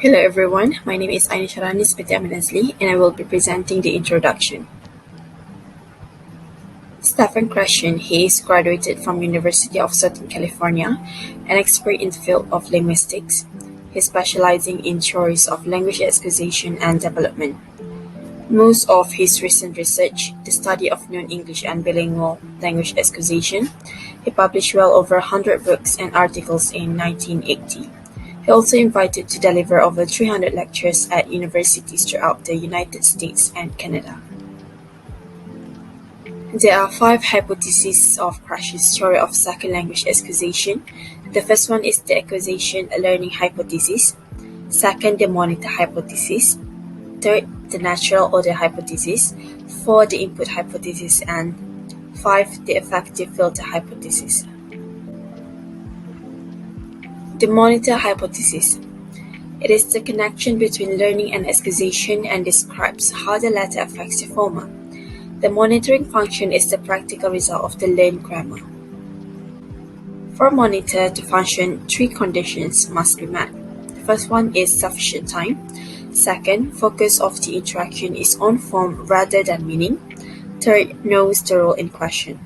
Hello everyone, my name is Aini Sharanis Petamanasli and I will be presenting the introduction. Stephen Krashen, he is graduated from University of Southern California, an expert in the field of linguistics. He is specializing in theories of language acquisition and development. Most of his recent research, the study of non-English and bilingual language acquisition, he published well over 100 books and articles in 1980. He also invited to deliver over 300 lectures at universities throughout the United States and Canada. There are 5 hypotheses of Krashen's theory of psycholinguistic acquisition. The first one is the acquisition learning hypothesis. Second, the monitor hypothesis. Third, the natural order hypothesis. 4, the input hypothesis. And 5, the effective filter hypothesis. The monitor hypothesis. It is the connection between learning and acquisition and describes how the latter affects the former. The monitoring function is the practical result of the learned grammar. For a monitor to function, 3 conditions must be met. The first one is sufficient time. Second, focus of the interaction is on form rather than meaning. Third, knows the role in question.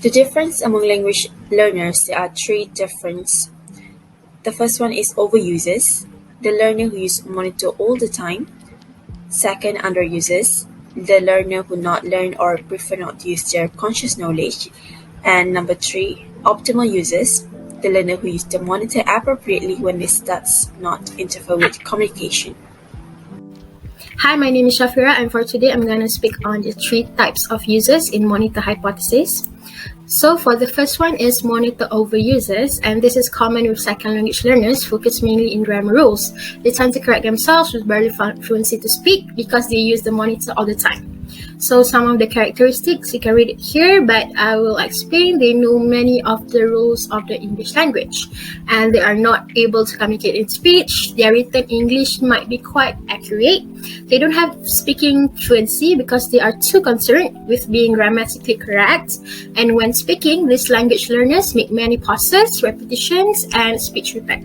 The difference among language learners, there are 3 differences. The first one is overusers, the learner who use monitor all the time. Second, underusers, the learner who not learn or prefer not to use their conscious knowledge. And number 3, optimal users, the learner who use the monitor appropriately when this does not interfere with communication. Hi, my name is Shafira, and for today I'm going to speak on the 3 types of users in monitor hypothesis. So for the first one is monitor overusers, and this is common with second language learners focused mainly in grammar rules. They tend to correct themselves with barely fluency to speak because they use the monitor all the time. So some of the characteristics, you can read it here, but I will explain. They know many of the rules of the English language, and they are not able to communicate in speech. Their written English might be quite accurate. They don't have speaking fluency because they are too concerned with being grammatically correct. And when speaking, these language learners make many pauses, repetitions, and speech repair.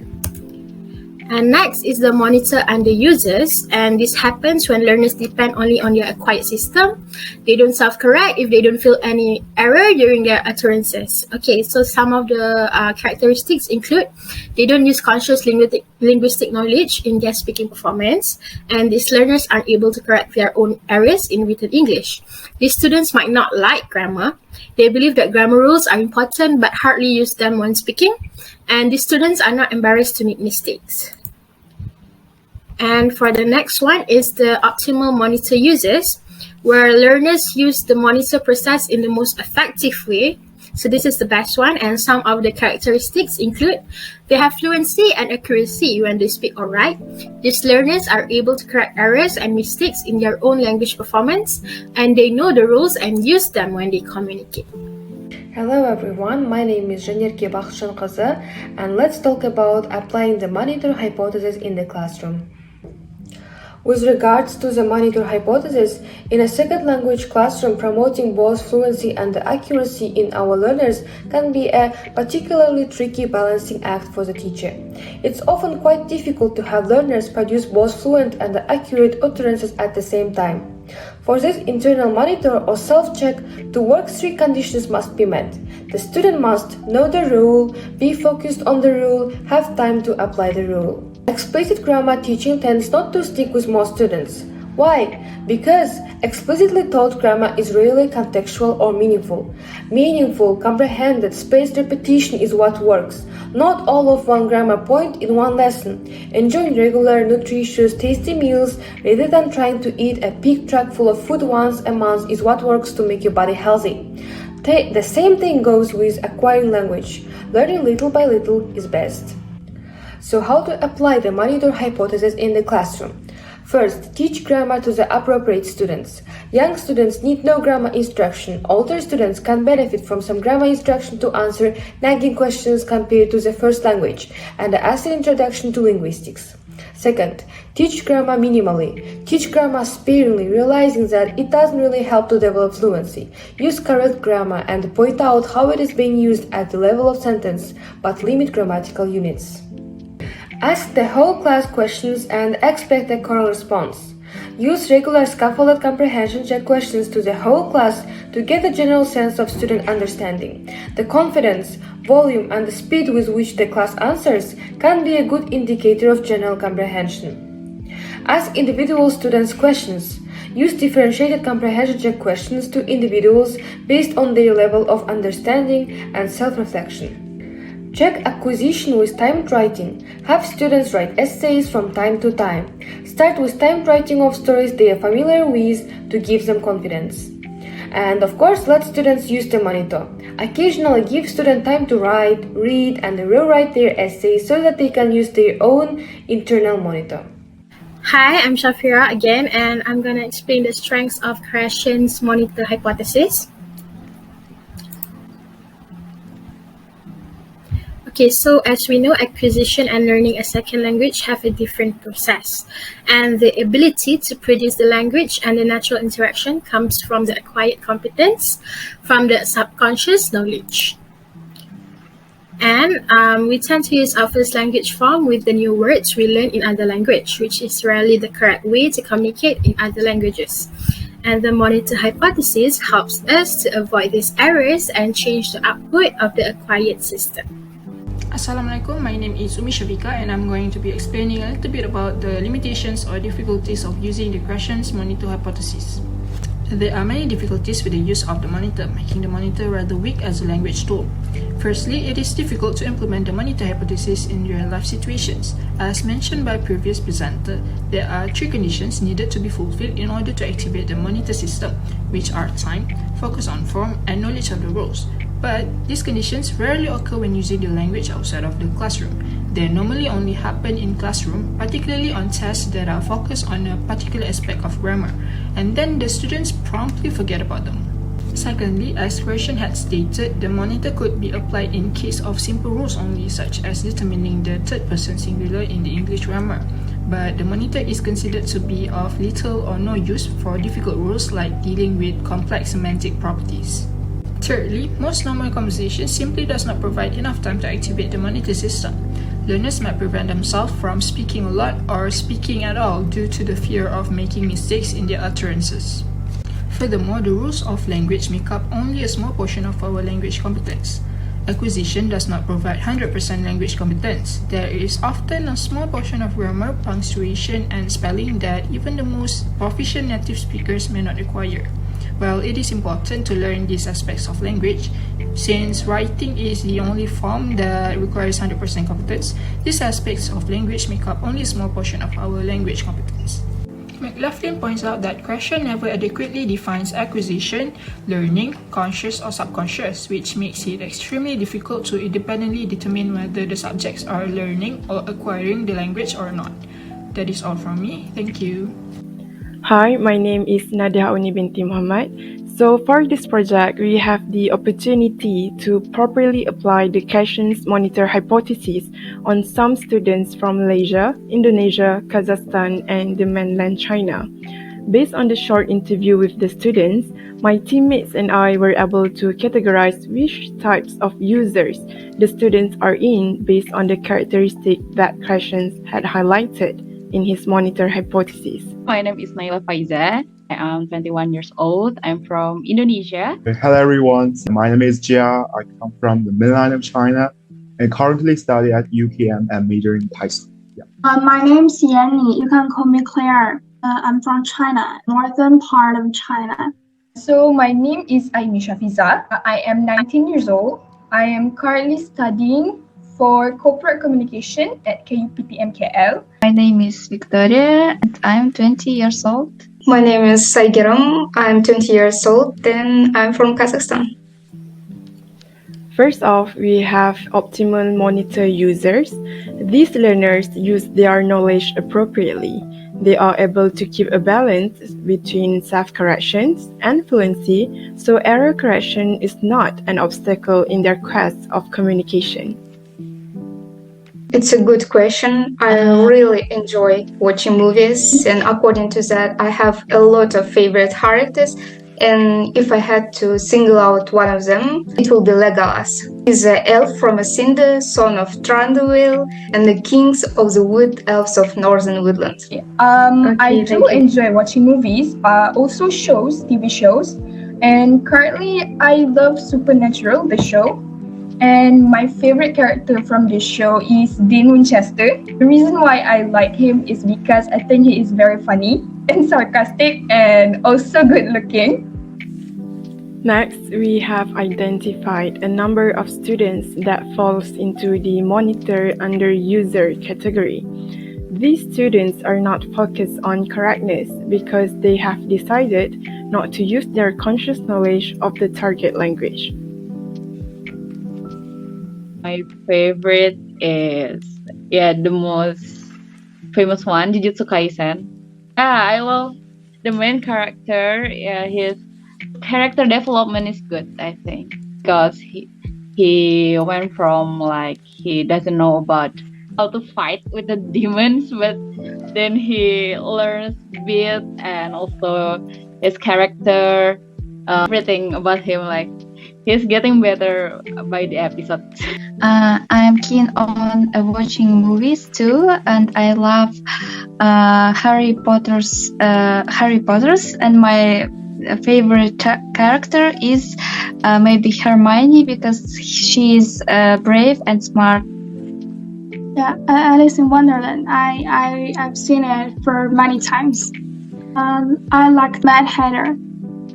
And next is the monitor underusers, and this happens when learners depend only on their acquired system. They don't self-correct if they don't feel any error during their utterances. Okay, so some of the characteristics include they don't use conscious linguistic knowledge in their speaking performance, and these learners are able to correct their own errors in written English. These students might not like grammar. They believe that grammar rules are important but hardly use them when speaking, and these students are not embarrassed to make mistakes. And for the next one is the optimal monitor users, where learners use the monitor process in the most effective way. So this is the best one, and some of the characteristics include they have fluency and accuracy when they speak or write. These learners are able to correct errors and mistakes in their own language performance, and they know the rules and use them when they communicate. Hello everyone, my name is Janirke Bakhshanqızı, and let's talk about applying the monitor hypothesis in the classroom. With regards to the monitor hypothesis, in a second language classroom, promoting both fluency and accuracy in our learners can be a particularly tricky balancing act for the teacher. It's often quite difficult to have learners produce both fluent and accurate utterances at the same time. For this internal monitor or self-check to work, 3 conditions must be met. The student must know the rule, be focused on the rule, have time to apply the rule. Explicit grammar teaching tends not to stick with most students. Why? Because explicitly taught grammar is rarely contextual or meaningful. Meaningful, comprehended, spaced repetition is what works. Not all of one grammar point in one lesson. Enjoying regular, nutritious, tasty meals rather than trying to eat a big truck full of food once a month is what works to make your body healthy. The same thing goes with acquiring language. Learning little by little is best. So how to apply the monitor hypothesis in the classroom? First, teach grammar to the appropriate students. Young students need no grammar instruction. Older students can benefit from some grammar instruction to answer nagging questions compared to the first language, and as an introduction to linguistics. Second, teach grammar minimally. Teach grammar sparingly, realizing that it doesn't really help to develop fluency. Use correct grammar and point out how it is being used at the level of sentence, but limit grammatical units. Ask the whole class questions and expect a choral response. Use regular scaffolded comprehension check questions to the whole class to get a general sense of student understanding. The confidence, volume, and the speed with which the class answers can be a good indicator of general comprehension. Ask individual students questions. Use differentiated comprehension check questions to individuals based on their level of understanding and self-reflection. Check acquisition with timed writing. Have students write essays from time to time. Start with timed writing of stories they are familiar with to give them confidence. And of course, let students use the monitor. Occasionally give students time to write, read, and rewrite their essays so that they can use their own internal monitor. Hi, I'm Shafira again, and I'm going to explain the strengths of Krashen's monitor hypothesis. Okay, so as we know, acquisition and learning a second language have a different process. And the ability to produce the language and the natural interaction comes from the acquired competence, from the subconscious knowledge. And we tend to use our first language form with the new words we learn in other language, which is rarely the correct way to communicate in other languages. And the monitor hypothesis helps us to avoid these errors and change the output of the acquired system. Assalamualaikum, my name is Umi Shavika and I'm going to be explaining a little bit about the limitations or difficulties of using the Krashen's monitor hypothesis. There are many difficulties with the use of the monitor, making the monitor rather weak as a language tool. Firstly, it is difficult to implement the monitor hypothesis in real-life situations. As mentioned by previous presenter, there are three conditions needed to be fulfilled in order to activate the monitor system, which are time, focus on form, and knowledge of the rules. But these conditions rarely occur when using the language outside of the classroom. They normally only happen in classroom, particularly on tests that are focused on a particular aspect of grammar, and then the students promptly forget about them. Secondly, as Krashen had stated, the monitor could be applied in case of simple rules only, such as determining the third person singular in the English grammar. But the monitor is considered to be of little or no use for difficult rules like dealing with complex semantic properties. Thirdly, most normal conversation simply does not provide enough time to activate the monitor system. Learners might prevent themselves from speaking a lot or speaking at all due to the fear of making mistakes in their utterances. Furthermore, the rules of language make up only a small portion of our language competence. Acquisition does not provide 100% language competence. There is often a small portion of grammar, punctuation, and spelling that even the most proficient native speakers may not acquire. While it is important to learn these aspects of language, since writing is the only form that requires 100% competence, these aspects of language make up only a small portion of our language competence. McLaughlin points out that Krashen never adequately defines acquisition, learning, conscious or subconscious, which makes it extremely difficult to independently determine whether the subjects are learning or acquiring the language or not. That is all from me. Thank you. Hi, my name is Nadia Uni binti Muhammad. So for this project, we have the opportunity to properly apply the Krashen's monitor hypothesis on some students from Malaysia, Indonesia, Kazakhstan, and the mainland China. Based on the short interview with the students, my teammates and I were able to categorize which types of users the students are in based on the characteristic that Krashen had highlighted in his monitor hypothesis. My name is Naila Faiza. I am 21 years old. I'm from Indonesia. Hello everyone, my name is Jia. I come from the mainland of China and currently study at UKM and major in Thailand. My name is Yanni. You can call me Claire. I'm from China, northern part of China. So my name is Aimisha Fiza. I am 19 years old. I am currently studying for corporate communication at KUPTM KL. My name is Victoria and I'm 20 years old. My name is Saigiram. I'm 20 years old and I'm from Kazakhstan. First off, we have optimal monitor users. These learners use their knowledge appropriately. They are able to keep a balance between self-corrections and fluency, so error correction is not an obstacle in their quest of communication. It's a good question. I really enjoy watching movies, and according to that, I have a lot of favorite characters. And if I had to single out one of them, it will be Legolas. He's an elf from Asinde, son of Thranduil, and the kings of the wood elves of northern woodland. I do enjoy watching movies, also shows, TV shows. And currently, I love Supernatural, the show. And my favorite character from this show is Dean Winchester. The reason why I like him is because I think he is very funny and sarcastic and also good looking. Next, we have identified a number of students that falls into the monitor under user category. These students are not focused on correctness because they have decided not to use their conscious knowledge of the target language. My favorite is the most famous one, Jujutsu Kaisen. I love the main character. His character development is good, I think, because he went from like he doesn't know about how to fight with the demons, but then he learns bit, and also his character, everything about him, like he's getting better by the episode. I'm keen on watching movies too, and I love Harry Potter's, and my favorite character is maybe Hermione because she's brave and smart. Yeah, Alice in Wonderland. I've seen it for many times. I like Mad Hatter.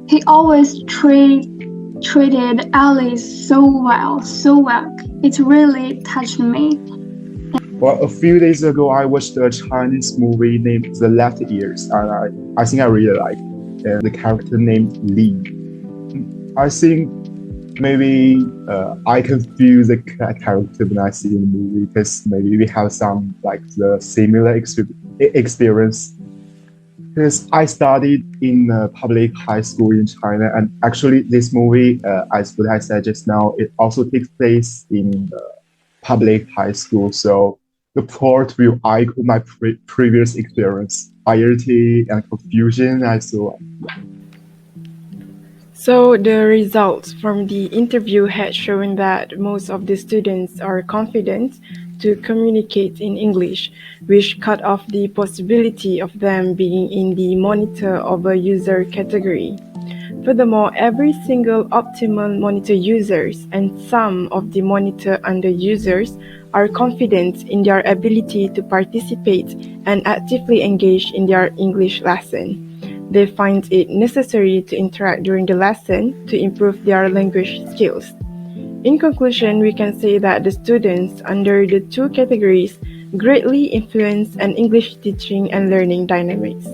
He always treated Alice so well. It really touched me. Well, a few days ago, I watched a Chinese movie named The Left Ears, and I think I really liked the character named Li. I think maybe I can feel the character when I see the movie because maybe we have some like the similar experience. Because I studied in a public high school in China, and actually this movie, as what I said just now, it also takes place in the public high school. So the plot will echo my previous experience, irony and confusion, and so on. So the results from the interview had shown that most of the students are confident to communicate in English, which cut off the possibility of them being in the monitor of a user category. Furthermore, every single optimal monitor users and some of the monitor under users are confident in their ability to participate and actively engage in their English lesson. They find it necessary to interact during the lesson to improve their language skills. In conclusion, we can say that the students under the two categories greatly influence an English teaching and learning dynamics.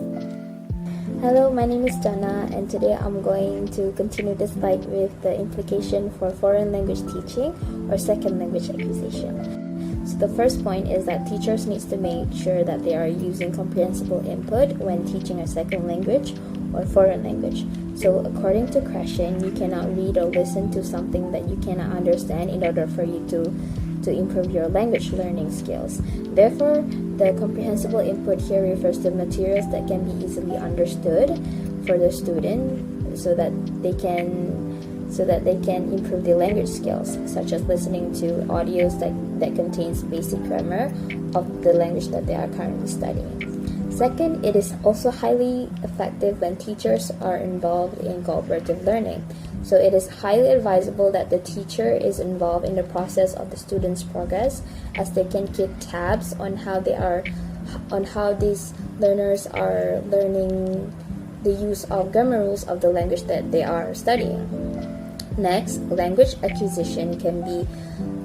Hello, my name is Jana, and today I'm going to continue the slide with the implication for foreign language teaching or second language acquisition. So the first point is that teachers need to make sure that they are using comprehensible input when teaching a second language or foreign language. So according to Krashen, you cannot read or listen to something that you cannot understand in order for you to improve your language learning skills. Therefore, the comprehensible input here refers to materials that can be easily understood for the student so that they can improve their language skills, such as listening to audios that contains basic grammar of the language that they are currently studying. Second, it is also highly effective when teachers are involved in cooperative learning. So it is highly advisable that the teacher is involved in the process of the student's progress, as they can keep tabs on how these learners are learning the use of grammar rules of the language that they are studying. Next, language acquisition can be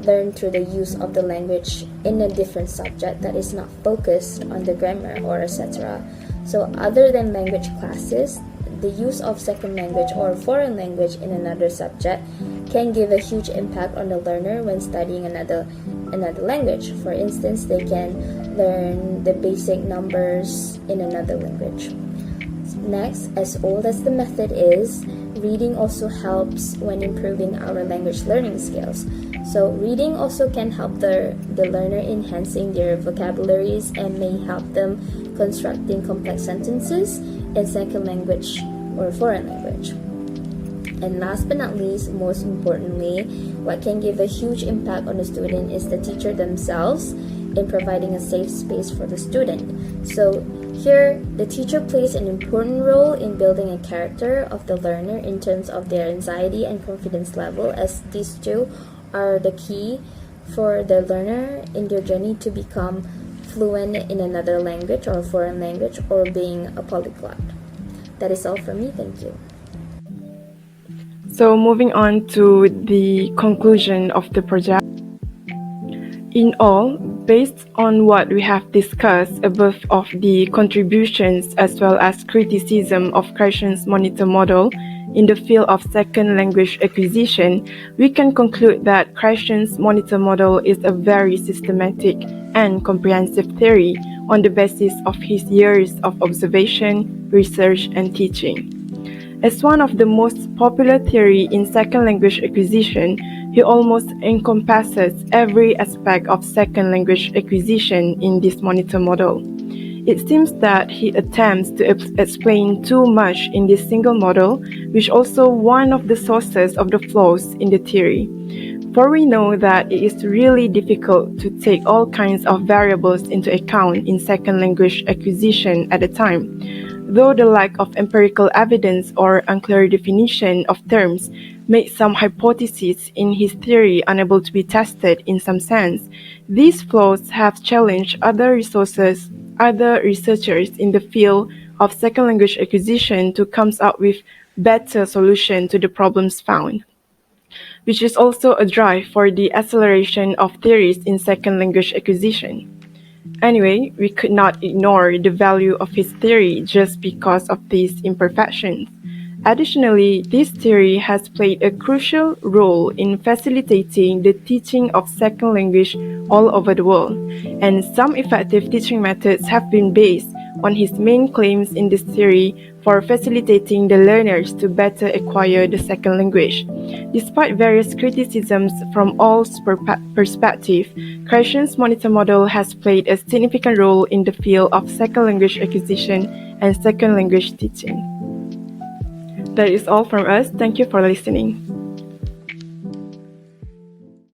learned through the use of the language in a different subject that is not focused on the grammar or etc. So other than language classes, the use of second language or foreign language in another subject can give a huge impact on the learner when studying another language. For instance, they can learn the basic numbers in another language. Next, as old as the method is, reading also helps when improving our language learning skills. So reading also can help the learner enhancing their vocabularies and may help them constructing complex sentences in second language or foreign language. And last but not least, most importantly, what can give a huge impact on the student is the teacher themselves in providing a safe space for the student. So here, the teacher plays an important role in building a character of the learner in terms of their anxiety and confidence level, as these two are the key for the learner in their journey to become fluent in another language or foreign language or being a polyglot. That is all from me. Thank you. So moving on to the conclusion of the project. In all, based on what we have discussed above of the contributions as well as criticism of Christian's monitor model in the field of second language acquisition, we can conclude that Christian's monitor model is a very systematic and comprehensive theory on the basis of his years of observation, research, and teaching. As one of the most popular theory in second language acquisition, he almost encompasses every aspect of second language acquisition in this monitor model. It seems that he attempts to explain too much in this single model, which also one of the sources of the flaws in the theory. For we know that it is really difficult to take all kinds of variables into account in second language acquisition at a time. Though the lack of empirical evidence or unclear definition of terms made some hypotheses in his theory unable to be tested in some sense, these flaws have challenged other researchers in the field of second language acquisition to come up with better solutions to the problems found, which is also a drive for the acceleration of theories in second language acquisition. Anyway, we could not ignore the value of his theory just because of these imperfections. Additionally, this theory has played a crucial role in facilitating the teaching of second language all over the world, and some effective teaching methods have been based on his main claims in this theory for facilitating the learners to better acquire the second language. Despite various criticisms from all perspectives, Christian's monitor model has played a significant role in the field of second language acquisition and second language teaching. That is all from us. Thank you for listening.